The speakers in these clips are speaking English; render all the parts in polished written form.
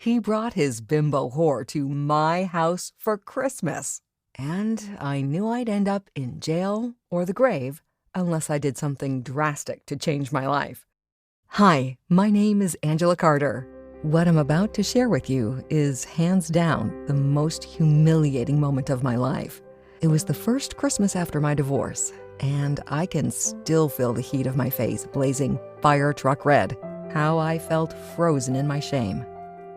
He brought his bimbo whore to my house for Christmas. And I knew I'd end up in jail or the grave unless I did something drastic to change my life. Hi, my name is Angela Carter. What I'm about to share with you is hands down the most humiliating moment of my life. It was the first Christmas after my divorce, and I can still feel the heat of my face blazing fire truck red, how I felt frozen in my shame.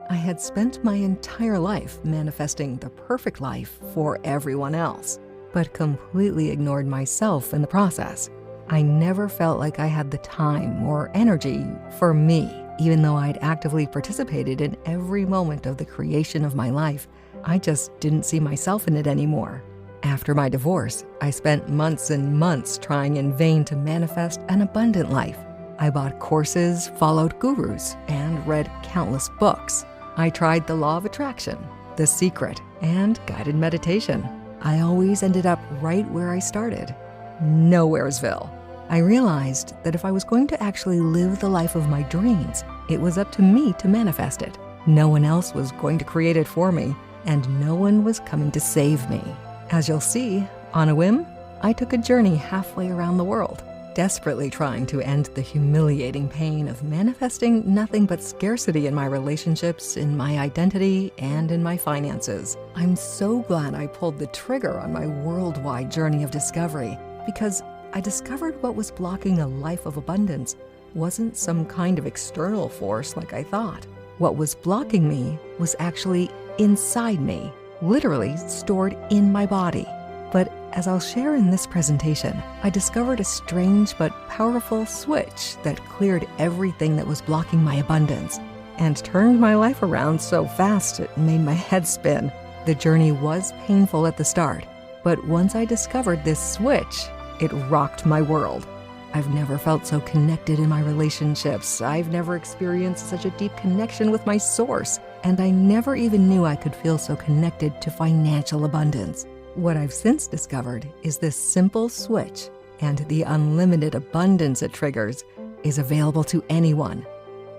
I had spent my entire life manifesting the perfect life for everyone else, but completely ignored myself in the process. I never felt like I had the time or energy for me, even though I'd actively participated in every moment of the creation of my life. I just didn't see myself in it anymore. After my divorce, I spent months and months trying in vain to manifest an abundant life. I bought courses, followed gurus, and read countless books. I tried the law of attraction, The Secret, and guided meditation. I always ended up right where I started, Nowheresville. I realized that if I was going to actually live the life of my dreams, it was up to me to manifest it. No one else was going to create it for me, and no one was coming to save me. As you'll see, on a whim, I took a journey halfway around the world, desperately trying to end the humiliating pain of manifesting nothing but scarcity in my relationships, in my identity, and in my finances. I'm so glad I pulled the trigger on my worldwide journey of discovery, because I discovered what was blocking a life of abundance wasn't some kind of external force like I thought. What was blocking me was actually inside me, literally stored in my body. But as I'll share in this presentation, I discovered a strange but powerful switch that cleared everything that was blocking my abundance and turned my life around so fast it made my head spin. The journey was painful at the start, but once I discovered this switch, it rocked my world. I've never felt so connected in my relationships. I've never experienced such a deep connection with my source, and I never even knew I could feel so connected to financial abundance. What I've since discovered is this simple switch, and the unlimited abundance it triggers is available to anyone.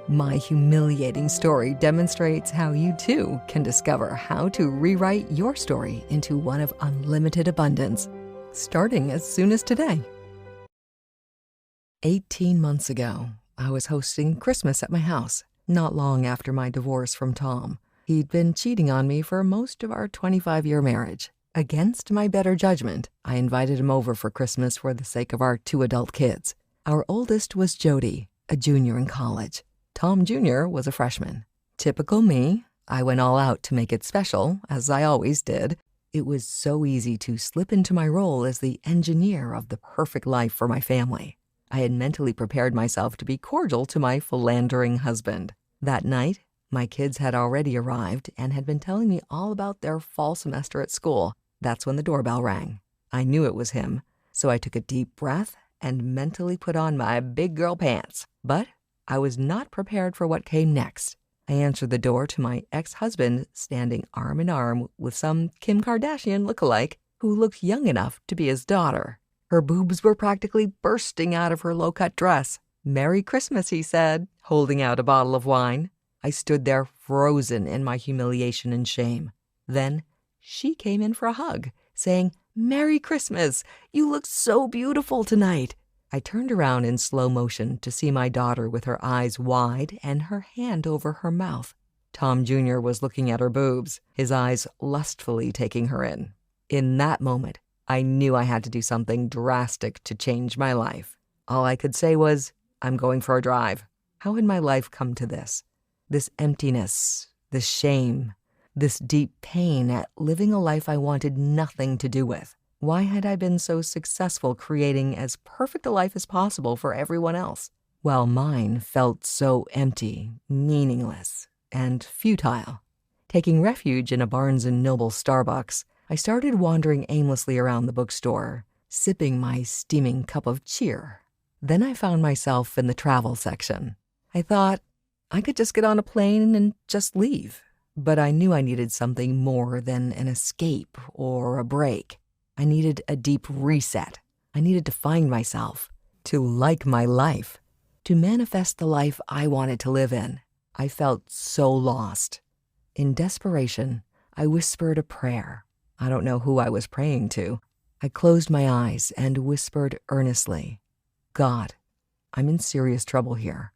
My humiliating story demonstrates how you too can discover how to rewrite your story into one of unlimited abundance, starting as soon as today. 18 months ago, I was hosting Christmas at my house, not long after my divorce from Tom. He'd been cheating on me for most of our 25-year marriage. Against my better judgment, I invited him over for Christmas for the sake of our 2 adult kids. Our oldest was Jody, a junior in college. Tom Jr. was a freshman. Typical me, I went all out to make it special, as I always did. It was so easy to slip into my role as the engineer of the perfect life for my family. I had mentally prepared myself to be cordial to my philandering husband. That night, my kids had already arrived and had been telling me all about their fall semester at school. That's when the doorbell rang. I knew it was him, so I took a deep breath and mentally put on my big girl pants. But I was not prepared for what came next. I answered the door to my ex-husband standing arm in arm with some Kim Kardashian lookalike who looked young enough to be his daughter. Her boobs were practically bursting out of her low-cut dress. "Merry Christmas," he said, holding out a bottle of wine. I stood there frozen in my humiliation and shame. Then she came in for a hug, saying, "Merry Christmas! You look so beautiful tonight." I turned around in slow motion to see my daughter with her eyes wide and her hand over her mouth. Tom Jr. was looking at her boobs, his eyes lustfully taking her in. In that moment, I knew I had to do something drastic to change my life. All I could say was, "I'm going for a drive." How had my life come to this? This emptiness, this shame, this deep pain at living a life I wanted nothing to do with. Why had I been so successful creating as perfect a life as possible for everyone else, while mine felt so empty, meaningless, and futile? Taking refuge in a Barnes & Noble Starbucks, I started wandering aimlessly around the bookstore, sipping my steaming cup of cheer. Then I found myself in the travel section. I thought I could just get on a plane and just leave. But I knew I needed something more than an escape or a break. I needed a deep reset. I needed to find myself, to like my life, to manifest the life I wanted to live in. I felt so lost. In desperation, I whispered a prayer. I don't know who I was praying to. I closed my eyes and whispered earnestly, God, I'm in serious trouble here.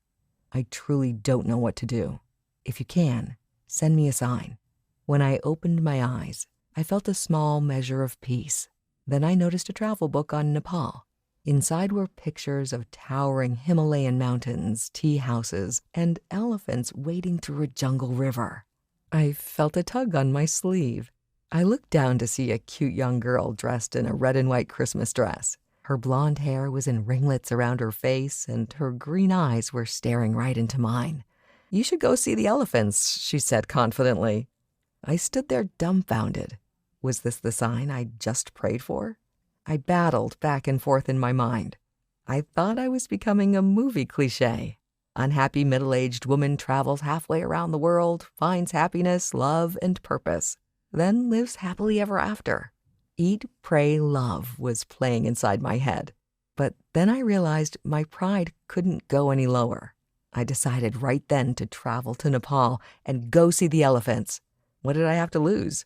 I truly don't know what to do. If you can, send me a sign. When I opened my eyes, I felt a small measure of peace. Then I noticed a travel book on Nepal. Inside were pictures of towering Himalayan mountains, tea houses, and elephants wading through a jungle river. I felt a tug on my sleeve. I looked down to see a cute young girl dressed in a red and white Christmas dress. Her blonde hair was in ringlets around her face, and her green eyes were staring right into mine. You should go see the elephants, she said confidently. I stood there dumbfounded. Was this the sign I'd just prayed for? I battled back and forth in my mind. I thought I was becoming a movie cliché. Unhappy middle-aged woman travels halfway around the world, finds happiness, love, and purpose, then lives happily ever after. Eat, Pray, Love was playing inside my head. But then I realized my pride couldn't go any lower. I decided right then to travel to Nepal and go see the elephants. What did I have to lose?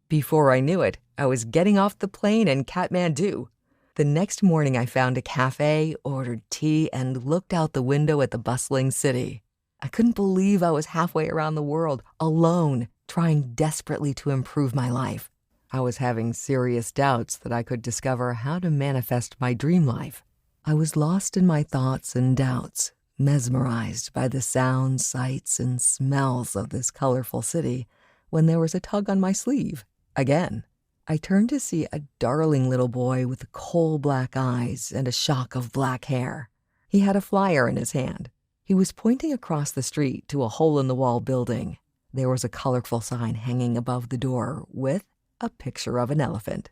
Before I knew it, I was getting off the plane in Kathmandu. The next morning I found a cafe, ordered tea, and looked out the window at the bustling city. I couldn't believe I was halfway around the world, alone, trying desperately to improve my life. I was having serious doubts that I could discover how to manifest my dream life. I was lost in my thoughts and doubts, mesmerized by the sounds, sights, and smells of this colorful city, when there was a tug on my sleeve. Again, I turned to see a darling little boy with coal-black eyes and a shock of black hair. He had a flyer in his hand. He was pointing across the street to a hole-in-the-wall building. There was a colorful sign hanging above the door with a picture of an elephant.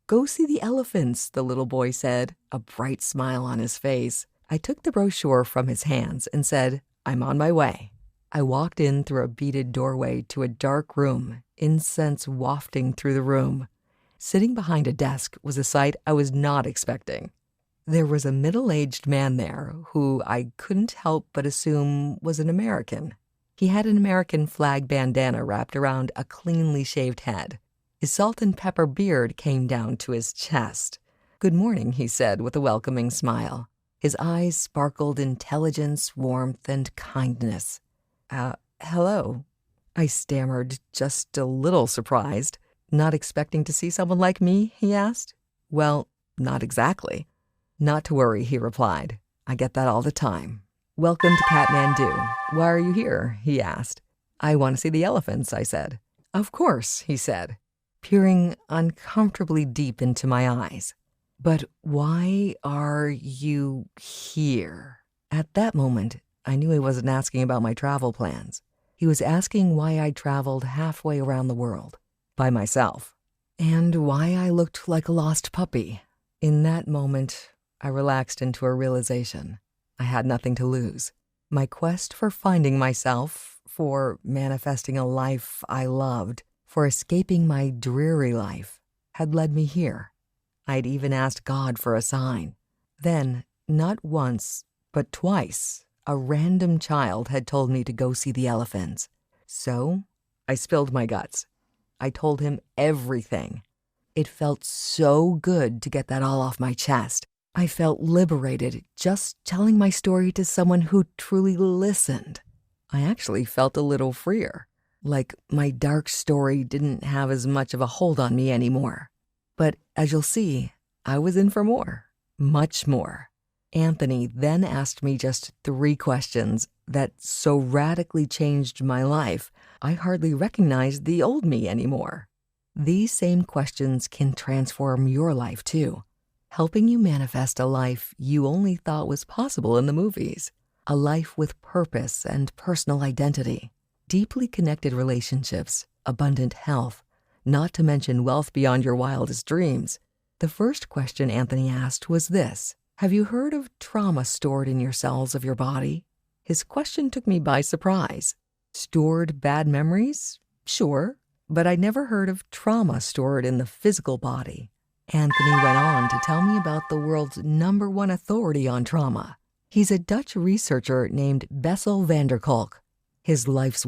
Go see the elephants, the little boy said, a bright smile on his face. I took the brochure from his hands and said, I'm on my way. I walked in through a beaded doorway to a dark room, incense wafting through the room. Sitting behind a desk was a sight I was not expecting. There was a middle-aged man there who I couldn't help but assume was an American. He had an American flag bandana wrapped around a cleanly shaved head. His salt and pepper beard came down to his chest. Good morning, he said with a welcoming smile. His eyes sparkled intelligence, warmth, and kindness. Hello, I stammered, just a little surprised. Not expecting to see someone like me, he asked. Well, not exactly. Not to worry, he replied. I get that all the time. Welcome to Kathmandu. Why are you here? He asked. I want to see the elephants, I said. Of course, he said, peering uncomfortably deep into my eyes. But why are you here? At that moment, I knew he wasn't asking about my travel plans. He was asking why I'd traveled halfway around the world, by myself, and why I looked like a lost puppy. In that moment, I relaxed into a realization. I had nothing to lose. My quest for finding myself, for manifesting a life I loved, for escaping my dreary life, had led me here. I'd even asked God for a sign. Then, not once, but twice, a random child had told me to go see the elephants. So, I spilled my guts. I told him everything. It felt so good to get that all off my chest. I felt liberated just telling my story to someone who truly listened. I actually felt a little freer, like my dark story didn't have as much of a hold on me anymore. But as you'll see, I was in for more, much more. Anthony then asked me just 3 questions that so radically changed my life, I hardly recognized the old me anymore. These same questions can transform your life too, helping you manifest a life you only thought was possible in the movies, a life with purpose and personal identity, deeply connected relationships, abundant health, not to mention wealth beyond your wildest dreams. The first question Anthony asked was this: have you heard of trauma stored in your cells of your body? His question took me by surprise. Stored bad memories? Sure, but I'd never heard of trauma stored in the physical body. Anthony went on to tell me about the world's #1 authority on trauma. He's a Dutch researcher named Bessel van der Kolk. His life's